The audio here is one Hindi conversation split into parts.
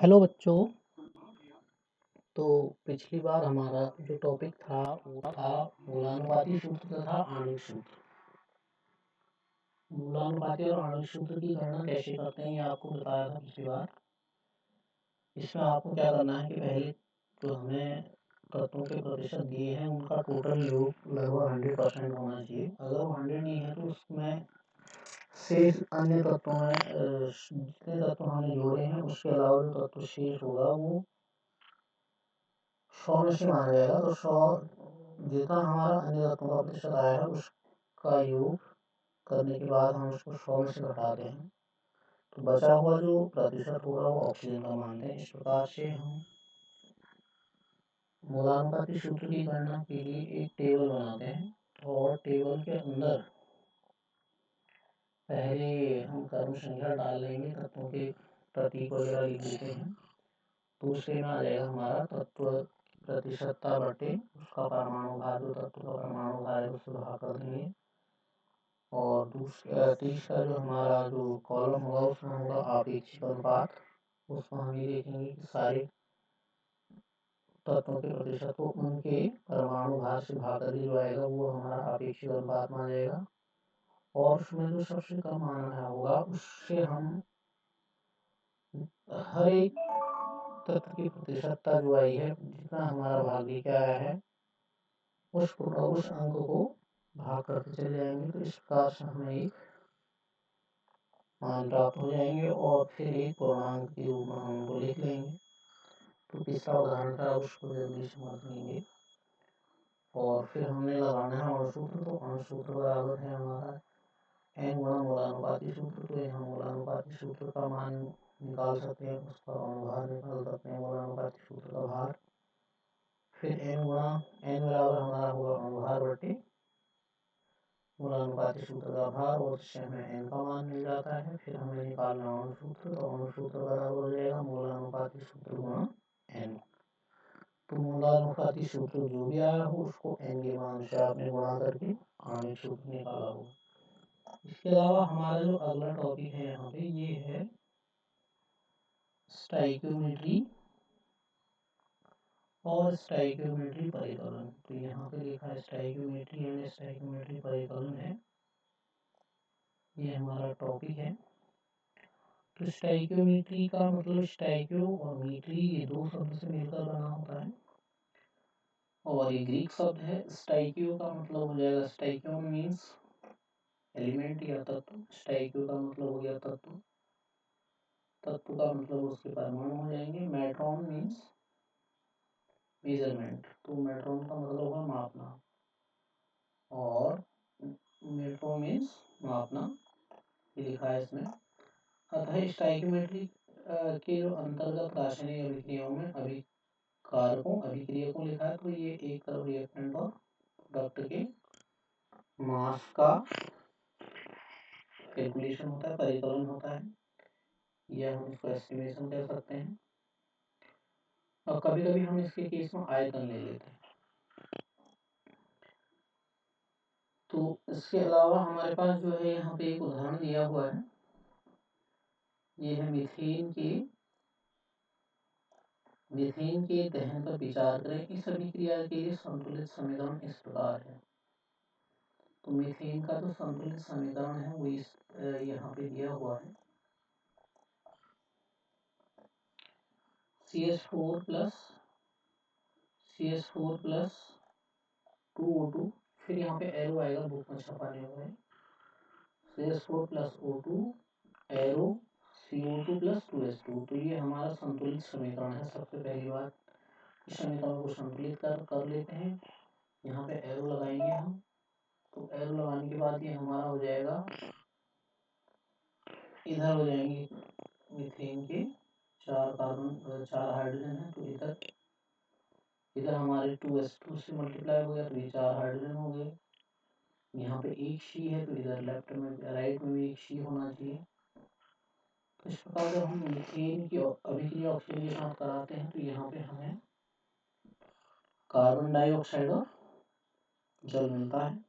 हेलो बच्चों। तो पिछली बार हमारा जो टॉपिक था वो था मूलानुपाती सूत्र तथा आणविक सूत्र। मूलानुपाती और आणविक सूत्र की गणना कैसे करते हैं ये आपको बताया था पिछली बार। इसमें आपको क्या करना है कि पहले जो हमें तत्वों के प्रतिशत दिए हैं उनका टोटल योग लगभग 100% होना चाहिए। अगर वो 100 नहीं है तो उसमें शेष अन्य तत्वों में जितने तत्व हमने जोड़े हैं उसके अलावा जो तत्व शेष होगा वो 100 में से माना जाएगा। तो 100 जितना हमारा अन्य तत्वों का प्रतिशत आया है उसका योग करने के बाद हम उसको 100 में से घटाते हैं तो बचा हुआ जो प्रतिशत होगा वो ऑक्सीजन का मानते हैं। इस प्रकार से हम मूलानुपाती सूत्र की गणना के लिए एक टेबल बनाते हैं और टेबल के अंदर पहले हम क्रम संख्या डाल लेंगे, तत्वों के प्रतीक वगैरह लिख देते हैं। दूसरे में आ जाएगा हमारा तत्व प्रतिशतता बटे उसका परमाणु भार, जो तत्व का परमाणु भार है उससे भाग कर देंगे। और तीसरा जो हमारा जो कॉलम होगा उसमें होगा आपेक्षिक अनुपात। उसमें हम ये देखेंगे कि सारे तत्वों के प्रतिशत को उनके परमाणु भार से भाग कर जो आएगा वो हमारा आपेक्षिक अनुपात मान जाएगा। और उसमें जो सबसे कम मान आया होगा उससे हम हर एक तत्व की प्रतिशतता जो आई है, जितना हमारा भाग लेके आया है उस अंक को भाग करते चले जाएंगे। तो इस प्रकार से हमें एक मान प्राप्त हो जाएंगे और फिर एक पूर्णांक के रूप में हम उनको लिख लेंगे। तो तीसरा उदाहरण था उसको जल्दी समझ लेंगे। और फिर हमने लगाना है अणुसूत्र। तो अणुसूत्र बराबर है हमारा n गुणा मूलानुपाती सूत्र। तो यहाँ मूलानुपाती सूत्र का मान निकाल सकते हैं, उसका अनुभार निकाल सकते हैं, मूलानुपाती सूत्र का भार। फिर n गुणा n बराबर हमारा होगा अनुभार बटे मूलानुपाती सूत्र का भार, और इससे हमें n का मान मिल जाता है। फिर हमें निकालना अणुसूत्र। तो अणुसूत्र बराबर हो जाएगा मूलानुपाती सूत्र गुणा n। तो मूलानुपाती सूत्र जो भी आया हो उसको n के मान से आपने गुणा करके आणविक सूत्र निकाला हो। इसके अलावा हमारा जो अगला टॉपिक है यहाँ पे ये है स्टाइकियोमेट्री और स्टाइकियोमेट्री परिकलन। तो यहाँ पे लिखा है स्टाइकियोमेट्री एंड स्टाइकियोमेट्री परिकलन है, ये हमारा टॉपिक है। तो स्टाइकियोमेट्री का मतलब स्टाइकियो और मीट्री ये दो शब्द से मिलकर बना होता है और ये ग्रीक शब्द है। स्टाइकियो का मतलब हो जाएगा, स्टाइकियो मीन्स एलिमेंट या तत्व। स्टाइकियो का मतलब हो गया तत्व, तत्व का मतलब उसके परमाणु हो जाएंगे। मैट्रॉन मीन्स मेजरमेंट, तो मैट्रॉन का मतलब होगा मापना और मेट्रो मीन्स मापना, ये लिखा है इसमें। अतः स्टाइकियोमेट्री के जो अंतर्गत रासायनिक अभिक्रियाओं में अभिक्रियकों लिखा है। तो ये एक तरफ रिएक्टेंट और प्रोडक्ट के मास का कैलकुलेशन होता है, परिकलन होता है, या हम इसको एस्टिमेशन कर सकते हैं। और कभी कभी हम इसके केस में आयतन ले लेते हैं। तो इसके अलावा हमारे पास जो है यहाँ पे एक उदाहरण दिया हुआ है, ये है मीथेन के दहन पर विचार करें। इस अभिक्रिया के लिए संतुलित समीकरण इस प्रकार है। तो मीथेन का जो संतुलित समीकरण है वो इस यहाँ पे दिया हुआ है, CH4 प्लस 2O2। फिर यहाँ पे एरो आएगा, बुक में छपाने हुए CH4 plus O2 arrow CO2 plus 2H2। तो ये हमारा संतुलित समीकरण है। सबसे पहली बात इस समीकरण को संतुलित कर लेते हैं। यहाँ पे एरो लगाएंगे हम। तो एरो लगाने के बाद ये हमारा हो जाएगा, इधर हो जाएंगे मीथेन के 4 हाइड्रोजन है। तो इधर हमारे 2s2 से मल्टीप्लाई हो गया तो ये 4 हाइड्रोजन हो गए। यहाँ पे एक सी है तो इधर राइट में भी एक सी होना चाहिए। तो इस प्रकार जब हम मीथेन की अभिक्रिया ऑक्सीजन के साथ कराते हैं तो यहाँ पे हमें कार्बन डाइऑक्साइड और जल मिलता है।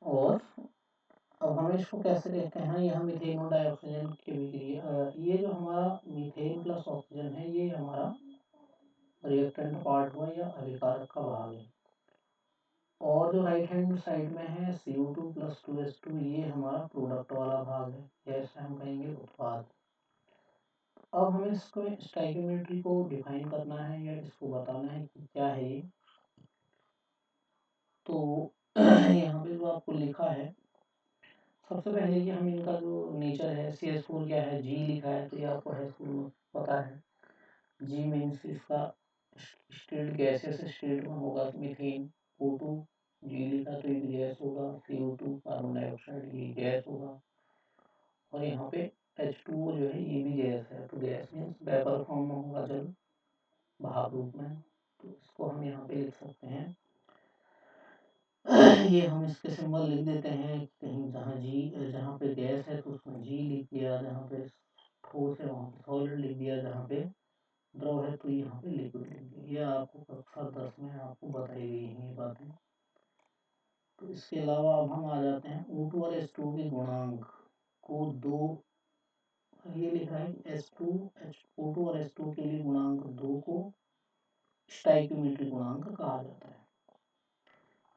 और अब हमें इसको कैसे देखते हैं, यहाँ मीथेन और डाइऑक्सीजन की अभिक्रिया, ये जो हमारा मीथेन प्लस ऑक्सीजन है ये हमारा रिएक्टेंट पार्ट हुआ या अभिकारक का भाग है, और जो राइट हैंड साइड में है CO2 प्लस 2H2 ये हमारा प्रोडक्ट वाला भाग है, जैसे हम कहेंगे उत्पाद। अब हमें इसको स्टोइकियोमेट्री को डिफाइन करना है या इसको बताना है कि क्या है ये। तो यहाँ पे जो आपको लिखा है, सबसे पहले कि हम इनका जो नेचर है, CH4 क्या है, G लिखा है, तो ये आपको हाई स्कूल में पता है। G मीन्स इसका स्टेट गैसेस स्टेट में होगा मीथेन। O2 G लिखा तो ये गैस होगा, CO2 कार्बन डाइऑक्साइड ये गैस होगा, और यहाँ पे H2O जो है ये भी गैस है। तो गैस मीन्स वेपर फॉर्म में होगा, जल भाप रूप में। तो इसको हम यहाँ पे लिख सकते हैं ये हम इसके सिंबल लिख देते हैं कहीं, जहाँ पे गैस है तो उसमें G लिख दिया, जहाँ पे ठोस है वहाँ पे सॉलिड लिख दिया, जहाँ पे द्रव है तो यहाँ पे लिक्विड लिख दिया। ये आपको कक्षा 10 में आपको बताई गई है ये बातें। तो इसके अलावा अब हम आ जाते हैं O2 और H2 के गुणांक को दो, ये लिख रहा है कि O2 और H2 के लिए गुणांक 2 को स्टोइकियोमेट्री गुणांक कहा जाता है।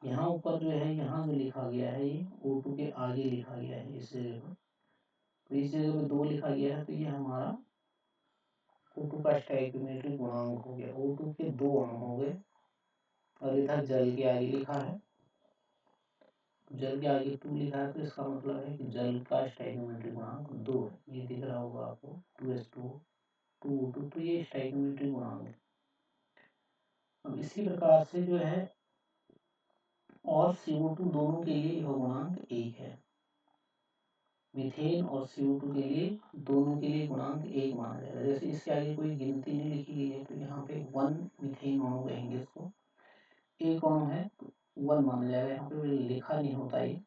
यहाँ ऊपर जो है, यहाँ जो लिखा गया है ये O2 के आगे लिखा गया है इस जगह पर, तो इस जगह पे 2 लिखा गया है, तो ये हमारा O2 का स्टोइकियोमेट्री गुणांक हो गया। O2 के 2 अणु हो गए, और इधर जल के आगे लिखा है, जल के आगे 2 लिखा है, तो इसका मतलब है कि जल का स्टोइकियोमेट्री गुणांक 2 है। ये दिख रहा होगा आपको 2H2 2O2, तो ये स्टोइकियोमेट्री गुणांक है। अब इसी प्रकार से जो है और CO2 दोनों के लिए यह गुणांक 1 है। मीथेन और CO2 के लिए दोनों के लिए गुणांक 1 माना जाएगा। जैसे इसके आगे कोई गिनती नहीं लिखी गई है, तो यहाँ पे 1 मीथेन अणु कहेंगे इसको, एक अणु है तो 1 माना जाएगा, यहाँ पे लिखा नहीं होता ये।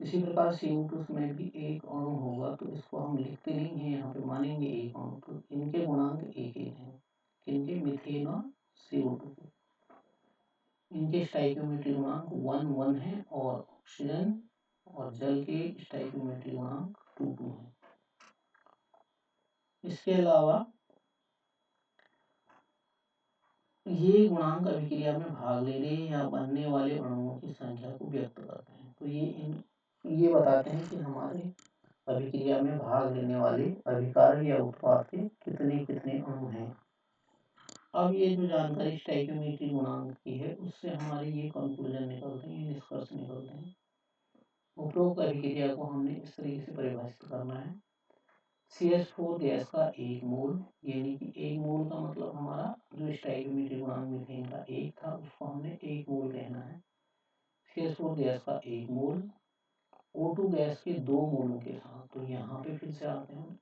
इसी प्रकार CO2 में भी एक अणु होगा, तो इसको हम लिखते नहीं है, यहाँ पे मानेंगे एक अणु, तो इनके गुणांक 1 है, किनके, मीथेन और CO2 के। इनके स्टोइकियोमेट्री गुणांक 1 1 है, और ऑक्सीजन और जल के स्टोइकियोमेट्री गुणांक 2 2 है। इसके अलावा ये गुणांक अभिक्रिया में भाग लेने या बनने वाले अणुओं की संख्या को व्यक्त करते हैं। तो ये बताते हैं कि हमारे अभिक्रिया में भाग लेने वाले अभिकारक या उत्पाद के कितने कितने अणु हैं। अब ये जो जानकारी स्टोइकियोमेट्री गुणांक की है, उससे हमारे ये कंक्लूजन निकलते हैं, निष्कर्ष निकलते हैं। उपरोक्त अभिक्रिया को हमने इस तरीके से परिभाषित करना है। CH4 गैस का 1 मोल, यानी कि 1 मोल का मतलब हमारा जो स्टोइकियोमेट्री गुणांक मीथेन का 1 था, उसको हमने 1 मोल कहना है। CH4 गैस का 1 मोल O2 गैस के 2 मोलों के साथ, तो यहाँ पे फिर से आते हैं,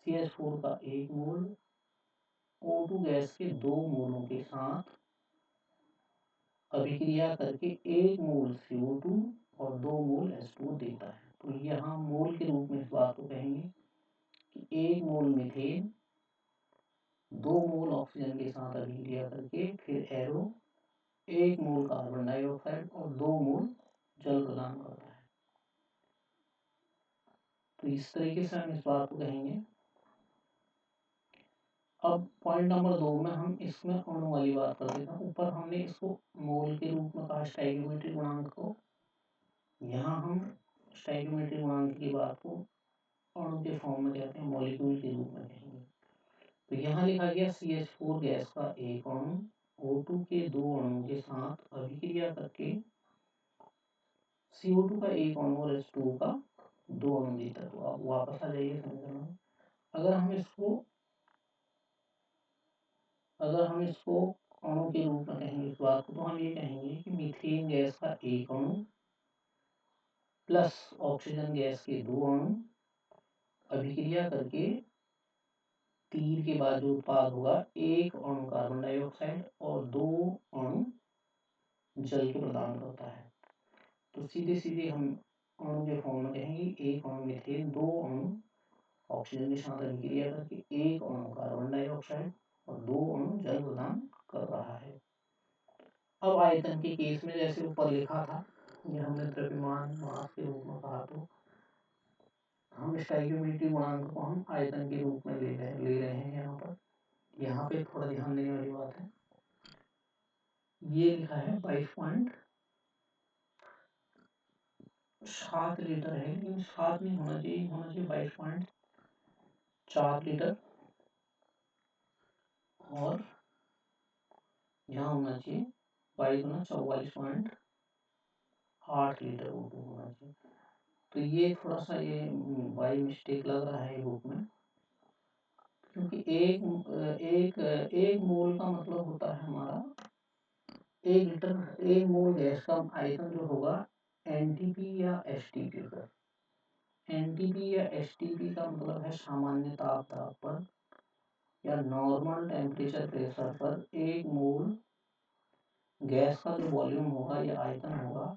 CH4 का 1 मोल O2 गैस के 2 मोलों के साथ अभिक्रिया करके 1 मोल CO2 और 2 मोल H2O देता है। तो यहाँ मोल के रूप में इस बात को कहेंगे कि 1 मोल मीथेन 2 मोल ऑक्सीजन के साथ अभिक्रिया करके फिर एरो 1 मोल कार्बन डाइऑक्साइड और 2 मोल जल प्रदान करता है। तो इस तरीके से हम इस बात को कहेंगे। अब पॉइंट नंबर 2 में हम इसमें अणु वाली बात कर देते हैं। ऊपर हमने इसको मोल के रूप में कहा स्टोइकियोमेट्री गुणांक को, यहाँ हम स्टोइकियोमेट्री गुणांक की बात को अणु के फॉर्म में कहते हैं, मॉलिक्यूल के रूप में कहेंगे। तो यहाँ लिखा गया CH4 गैस का 1 अणु O2 के 2 अणुओं के साथ अभिक्रिया करके CO2 का 1 अणु और H2O का 2 अणु देता है। तो आप वापस आ जाइए समीकरण में। अगर हम इसको अणु के रूप में कहेंगे इस बात को, तो हम ये कहेंगे कि मीथेन गैस का 1 अणु प्लस ऑक्सीजन गैस के 2 अणु अभिक्रिया करके तीर के बाद जो उत्पाद होगा 1 अणु कार्बन डाइऑक्साइड और 2 अणु जल के प्रदान करता है। तो सीधे सीधे हम अणु के फॉर्म में कहेंगे 1 अणु मीथेन 2 अणु ऑक्सीजन के साथ अभिक्रिया करके 1 अणु कार्बन डाइऑक्साइड और 2 अणु जल प्रदान कर रहा है। अब आयतन के केस में जैसे ऊपर लिखा था ये हमने द्रव्यमान मास के रूप में कहा, तो हम स्टोइकियोमेट्रिक गुणांक को हम आयतन के रूप में ले रहे हैं यहाँ पर। यहाँ पे थोड़ा ध्यान देने वाली बात है, ये लिखा है 22.7 लीटर है, लेकिन 7 नहीं होना चाहिए, होना चाहिए 22.4 लीटर, और यहाँ होना चाहिए 22×44.8 लीटर O2 होना चाहिए। तो ये थोड़ा सा ये बाई मिस्टेक लग रहा है रूप में, क्योंकि एक मोल का मतलब होता है हमारा 1 लीटर। 1 मोल गैस का आयतन जो होगा एनटीपी या एसटीपी पर। एनटीपी या एसटीपी का मतलब है सामान्य ताप दाब पर या नॉर्मल टेम्परेचर प्रेशर पर 1 मोल गैस का जो वॉल्यूम होगा या आयतन होगा